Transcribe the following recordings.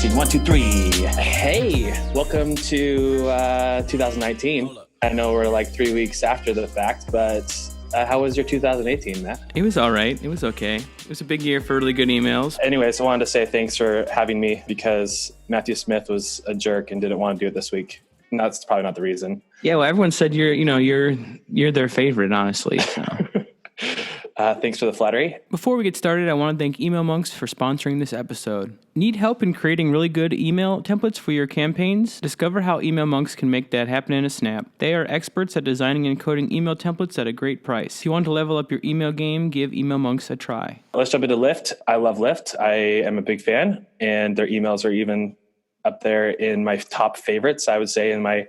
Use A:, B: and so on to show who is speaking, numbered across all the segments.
A: Testing, 1, 2, 3.
B: Hey, welcome to 2019. I know we're like 3 weeks after the fact, but how was your 2018, Matt?
C: It was all right. It was okay. It was a big year for really good emails.
B: Anyways, I wanted to say thanks for having me because Matthew Smith was a jerk and didn't want to do it this week. And that's probably not the reason.
C: Yeah, well, everyone said you're their favorite, honestly. So.
B: Thanks for the flattery.
C: Before we get started, I want to thank Email Monks for sponsoring this episode. Need help in creating really good email templates for your campaigns? Discover how Email Monks can make that happen in a snap. They are experts at designing and coding email templates at a great price. If you want to level up your email game, give Email Monks a try.
B: Let's jump into Lyft. I love Lyft. I am a big fan, and their emails are even up there in my top favorites, I would say, in my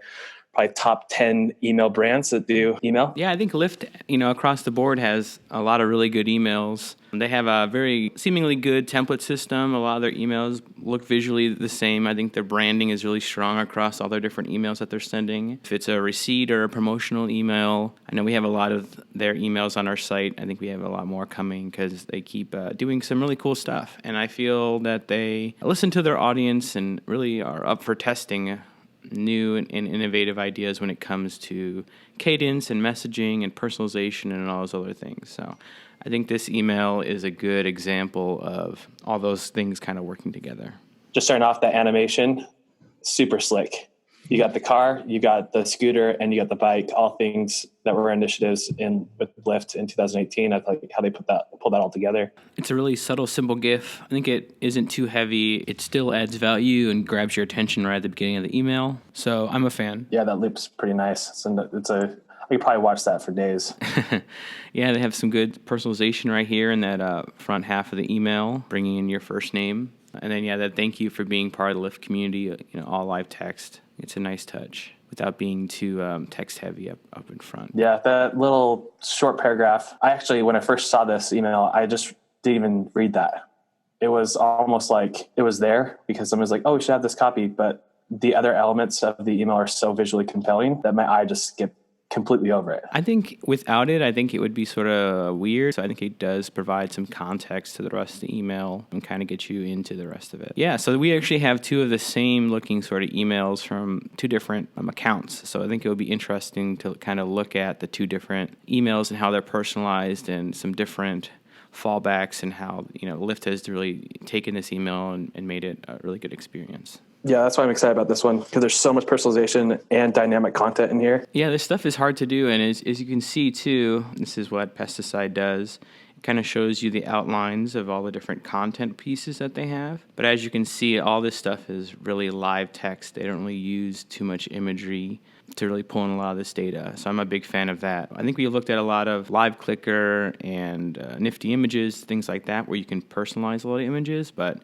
B: probably top 10 email brands that do email.
C: Yeah, I think Lyft, across the board has a lot of really good emails. They have a very seemingly good template system. A lot of their emails look visually the same. I think their branding is really strong across all their different emails that they're sending. If it's a receipt or a promotional email, I know we have a lot of their emails on our site. I think we have a lot more coming because they keep doing some really cool stuff. And I feel that they listen to their audience and really are up for testing new and innovative ideas when it comes to cadence and messaging and personalization and all those other things. So I think this email is a good example of all those things kind of working together.
B: Just starting off, that animation, super slick. You got the car, you got the scooter, and you got the bike, all things that were initiatives with Lyft in 2018. I like how they pulled that all together.
C: It's a really subtle, simple GIF. I think it isn't too heavy. It still adds value and grabs your attention right at the beginning of the email. So I'm a fan.
B: Yeah, that loop's pretty nice. I could probably watch that for days.
C: Yeah, they have some good personalization right here in that front half of the email, bringing in your first name. And then, that thank you for being part of the Lyft community, all live text. It's a nice touch without being too text heavy up in front.
B: Yeah, that little short paragraph. I actually, when I first saw this email, I just didn't even read that. It was almost like it was there because someone was like, oh, we should have this copy. But the other elements of the email are so visually compelling that my eye just skipped completely over it.
C: I think without it, it would be sort of weird. So I think it does provide some context to the rest of the email and kind of get you into the rest of it. Yeah, so we actually have two of the same looking sort of emails from two different accounts. So I think it would be interesting to kind of look at the two different emails and how they're personalized and some different fallbacks and how, Lyft has really taken this email and made it a really good experience.
B: Yeah, that's why I'm excited about this one, because there's so much personalization and dynamic content in here.
C: Yeah, this stuff is hard to do, and as you can see, too, this is what Pesticide does. It kind of shows you the outlines of all the different content pieces that they have. But as you can see, all this stuff is really live text. They don't really use too much imagery to really pull in a lot of this data. So I'm a big fan of that. I think we looked at a lot of live clicker and nifty images, things like that, where you can personalize a lot of images. But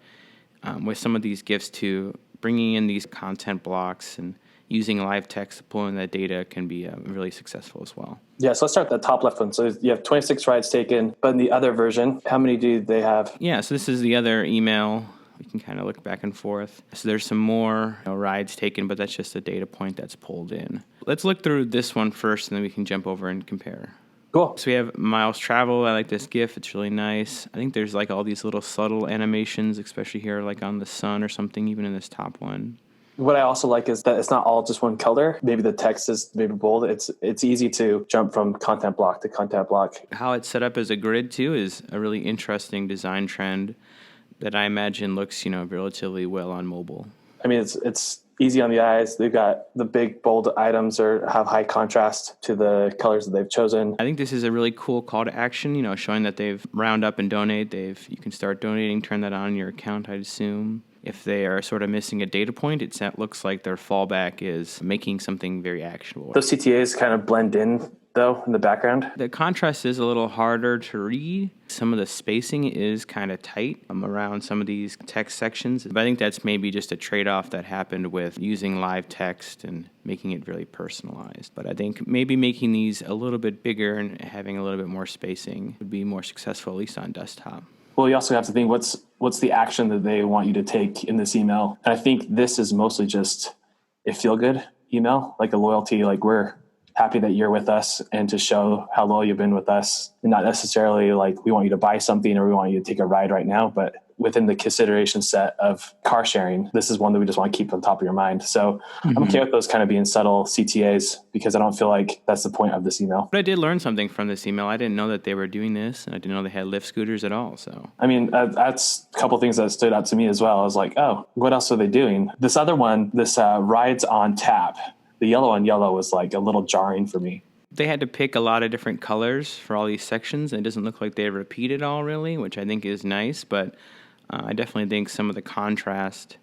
C: with some of these GIFs, too, bringing in these content blocks and using live text to pull in that data can be really successful as well.
B: Yeah, so let's start with the top left one. So you have 26 rides taken, but in the other version, how many do they have?
C: Yeah, so this is the other email. We can kind of look back and forth. So there's some more rides taken, but that's just a data point that's pulled in. Let's look through this one first, and then we can jump over and compare.
B: Cool.
C: So we have miles traveled. I like this GIF. It's really nice. I think there's like all these little subtle animations, especially here like on the sun or something, even in this top one.
B: What I also like is that it's not all just one color. Maybe the text is maybe bold. It's easy to jump from content block to content block.
C: How it's set up as a grid, too, is a really interesting design trend that I imagine looks, relatively well on mobile.
B: I mean, it's easy on the eyes. They've got the big, bold items have high contrast to the colors that they've chosen.
C: I think this is a really cool call to action, showing that they've round up and donate. You can start donating, turn that on in your account, I'd assume. If they are sort of missing a data point, it looks like their fallback is making something very actionable.
B: Those CTAs kind of blend in, though, in the background.
C: The contrast is a little harder to read. Some of the spacing is kind of tight around some of these text sections. But I think that's maybe just a trade-off that happened with using live text and making it really personalized. But I think maybe making these a little bit bigger and having a little bit more spacing would be more successful, at least on desktop.
B: Well, you also have to think what's the action that they want you to take in this email. And I think this is mostly just a feel-good email, like a loyalty, like we're happy that you're with us and to show how loyal you've been with us, and not necessarily like we want you to buy something or we want you to take a ride right now, but within the consideration set of car sharing, this is one that we just want to keep on top of your mind. So I'm okay with those kind of being subtle CTAs because I don't feel like that's the point of this email.
C: But I did learn something from this email. I didn't know that they were doing this, and I didn't know they had Lyft scooters at all. So
B: I mean, that's a couple things that stood out to me as well. I was like, oh, what else are they doing? This other one, this rides on tap, the yellow on yellow was like a little jarring for me.
C: they had to pick a lot of different colors for all these sections, and it doesn't look like they repeat it all really, which I think is nice. But I definitely think some of the contrast,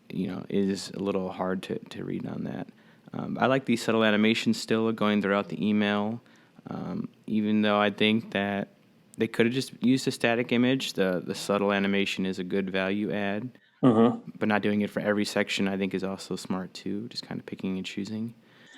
C: is a little hard to read on that. I like these subtle animations still going throughout the email, even though I think that they could have just used a static image. The subtle animation is a good value add, but not doing it for every section I think is also smart too, just kind of picking and choosing.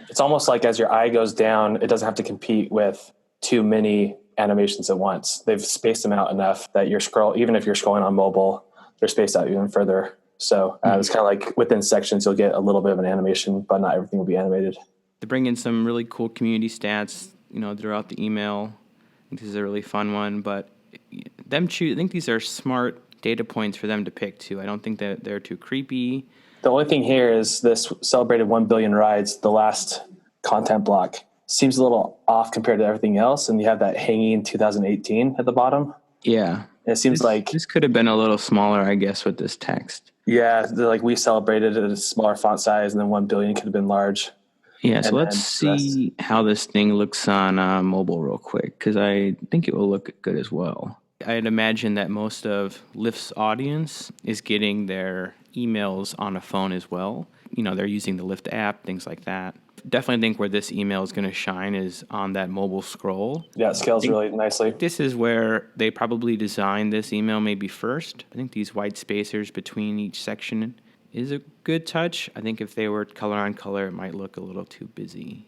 B: It's almost like as your eye goes down, it doesn't have to compete with too many animations at once. They've spaced them out enough that even if you're scrolling on mobile, they're spaced out even further. So it's kind of like within sections, you'll get a little bit of an animation, but not everything will be animated.
C: They bring in some really cool community stats, throughout the email. I think this is a really fun one, but I think these are smart data points for them to pick too. I don't think that they're too creepy.
B: The only thing here is this celebrated 1 billion rides, the last content block seems a little off compared to everything else. And you have that hanging 2018 at the bottom.
C: Yeah.
B: And it seems like
C: this could have been a little smaller, I guess, with this text.
B: Yeah, like we celebrated at a smaller font size, and then 1 billion could have been large.
C: Yeah, so let's see how this thing looks on mobile real quick, because I think it will look good as well. I'd imagine that most of Lyft's audience is getting their emails on a phone as well. They're using the Lyft app, things like that. Definitely think where this email is going to shine is on that mobile scroll.
B: Yeah, it scales really nicely.
C: This is where they probably designed this email maybe first. I think these white spacers between each section is a good touch. I think if they were color on color, it might look a little too busy.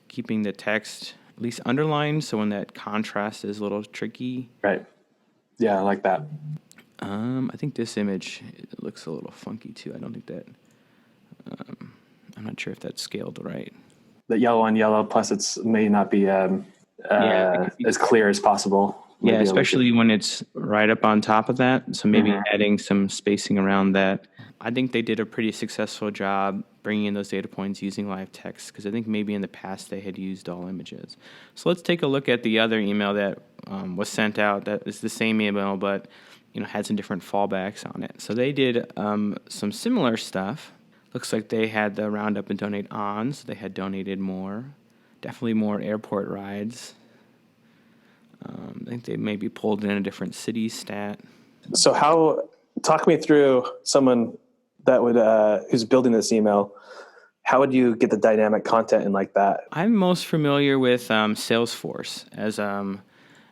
C: Keeping the text at least underlined, so when that contrast is a little tricky.
B: Right. Yeah, I like that.
C: I think this image looks a little funky too. I don't think that... I'm not sure if that's scaled right.
B: The yellow on yellow, plus it may not be as clear as possible.
C: Yeah, especially when it's right up on top of that. So maybe adding some spacing around that. I think they did a pretty successful job bringing in those data points using live text, because I think maybe in the past they had used all images. So let's take a look at the other email that was sent out. That is the same email, but had some different fallbacks on it. So they did some similar stuff. Looks like they had the roundup and donate on, so they had donated more. Definitely more airport rides. I think they maybe pulled in a different city stat.
B: So talk me through someone that would who's building this email. How would you get the dynamic content in like that?
C: I'm most familiar with Salesforce as an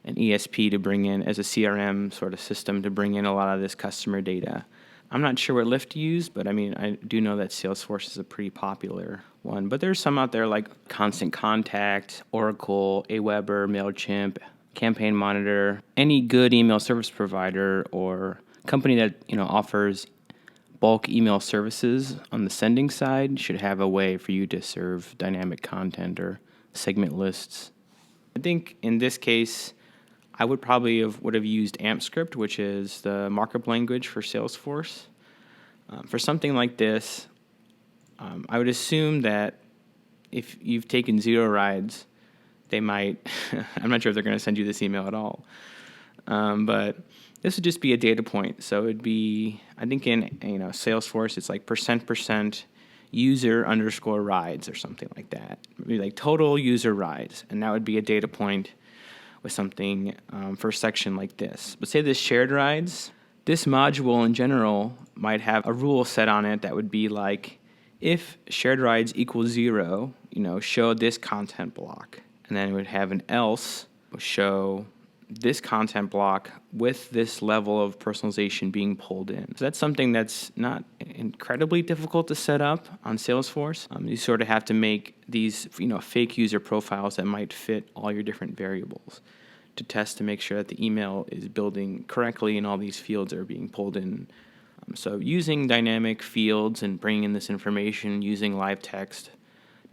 C: ESP to bring in, as a CRM sort of system to bring in a lot of this customer data. I'm not sure what Lyft used, but I do know that Salesforce is a pretty popular one. But there's some out there like Constant Contact, Oracle, Aweber, MailChimp, Campaign Monitor. Any good email service provider or company that offers bulk email services on the sending side should have a way for you to serve dynamic content or segment lists. I think in this case, I would probably would have used AmpScript, which is the markup language for Salesforce. For something like this, I would assume that if you've taken 0 rides, they might, I'm not sure if they're going to send you this email at all, but this would just be a data point. So it'd be, I think in Salesforce, it's like % user _ rides or something like that. It'd be like total user rides, and that would be a data point with something for a section like this. But say this shared rides, this module in general might have a rule set on it that would be like, if shared rides equals 0, show this content block. And then it would have an else, show this content block with this level of personalization being pulled in. So that's something that's not incredibly difficult to set up on Salesforce. You sort of have to make these, fake user profiles that might fit all your different variables to test to make sure that the email is building correctly and all these fields are being pulled in. So using dynamic fields and bringing in this information, using live text,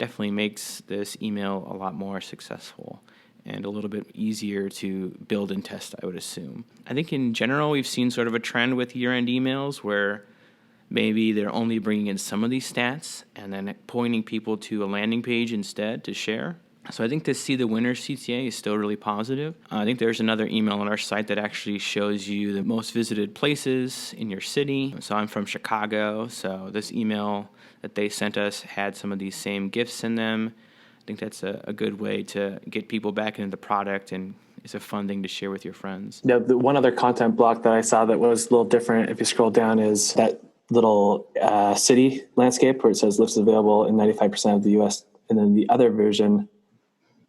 C: definitely makes this email a lot more successful and a little bit easier to build and test, I would assume. I think in general, we've seen sort of a trend with year-end emails where maybe they're only bringing in some of these stats and then pointing people to a landing page instead to share. So I think to see the winner CTA is still really positive. I think there's another email on our site that actually shows you the most visited places in your city. So I'm from Chicago, so this email that they sent us had some of these same gifts in them. I think that's a good way to get people back into the product, and it's a fun thing to share with your friends.
B: Yeah, the one other content block that I saw that was a little different, if you scroll down, is that little city landscape where it says Lyft is available in 95% of the U.S. And then the other version,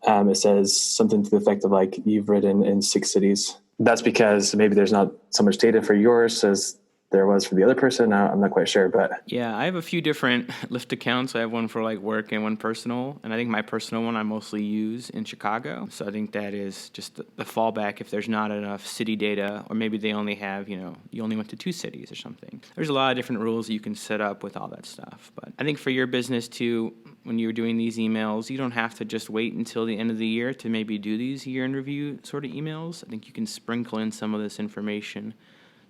B: it says something to the effect of like, you've ridden in 6 cities. That's because maybe there's not so much data for yours as there was for the other person. I'm not quite sure, but
C: yeah, I have a few different Lyft accounts. I have one for like work and one personal, and I think my personal one I mostly use in Chicago. So I think that is just the fallback if there's not enough city data, or maybe they only have, you only went to 2 cities or something. There's a lot of different rules you can set up with all that stuff. But I think for your business too, when you're doing these emails, you don't have to just wait until the end of the year to maybe do these year in review sort of emails. I think you can sprinkle in some of this information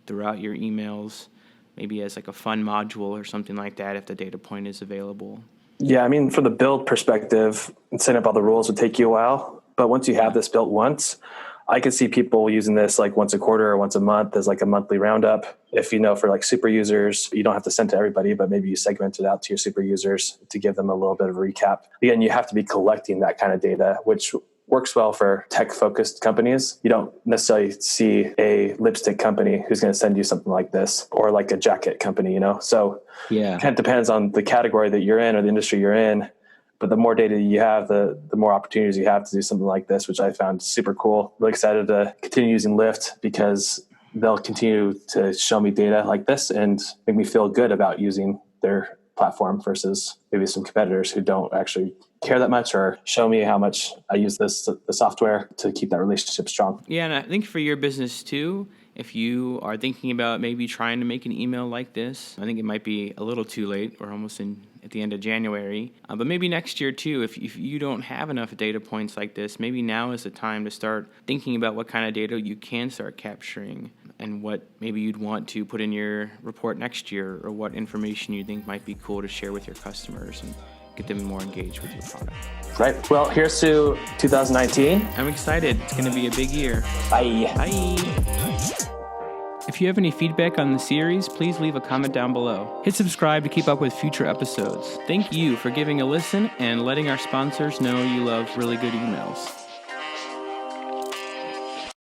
C: throughout your emails, maybe as like a fun module or something like that if the data point is available.
B: Yeah, I mean, from the build perspective, setting up all the rules would take you a while. But once you have this built once, I could see people using this like once a quarter or once a month as like a monthly roundup. If for like super users, you don't have to send to everybody, but maybe you segment it out to your super users to give them a little bit of a recap. Again, you have to be collecting that kind of data, which works well for tech-focused companies. You don't necessarily see a lipstick company who's going to send you something like this, or like a jacket company, So
C: yeah,
B: it kind of depends on the category that you're in or the industry you're in. But the more data you have, the more opportunities you have to do something like this, which I found super cool. Really excited to continue using Lyft because they'll continue to show me data like this and make me feel good about using their platform versus maybe some competitors who don't actually care that much or show me how much I use the software to keep that relationship strong.
C: Yeah, and I think for your business too, if you are thinking about maybe trying to make an email like this, I think it might be a little too late. We're almost at the end of January. But maybe next year too, if you don't have enough data points like this, maybe now is the time to start thinking about what kind of data you can start capturing and what maybe you'd want to put in your report next year, or what information you think might be cool to share with your customers and get them more engaged with your product.
B: Right. Well, here's to 2019.
C: I'm excited. It's going to be a big year.
B: Bye.
C: Bye. If you have any feedback on the series, please leave a comment down below. Hit subscribe to keep up with future episodes. Thank you for giving a listen and letting our sponsors know you love really good emails.